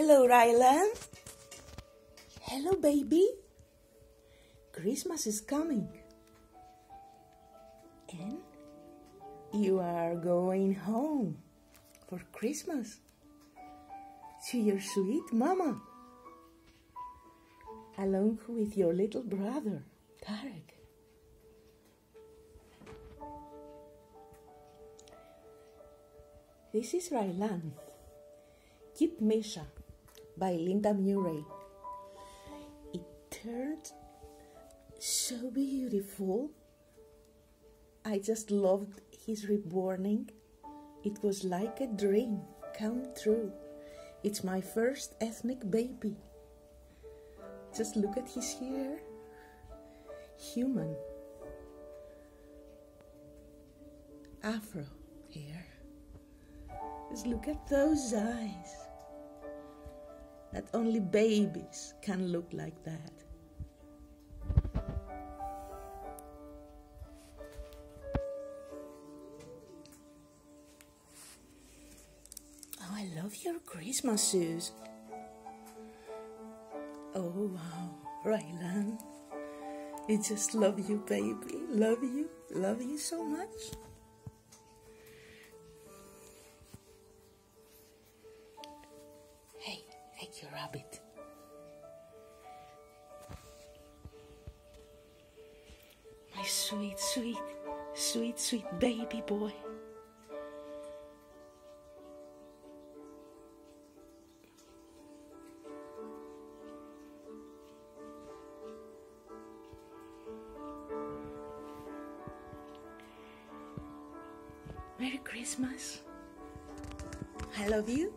Hello, Raylan. Hello, baby. Christmas is coming. And you are going home for Christmas to your sweet mama, along with your little brother, Tarek. This is Raylan, Keep Misha by Linda Murray. It turned so beautiful. I just loved his reborning. It was like a dream come true. It's my first ethnic baby. Just look at his hair. Human. Afro hair. Just look at those eyes. That only babies can look like that. Oh, I love your Christmas shoes. Oh, wow, Raylan. I just love you, baby. Love you so much. Hey, take your rabbit. My sweet, sweet, sweet, sweet baby boy. Merry Christmas. I love you.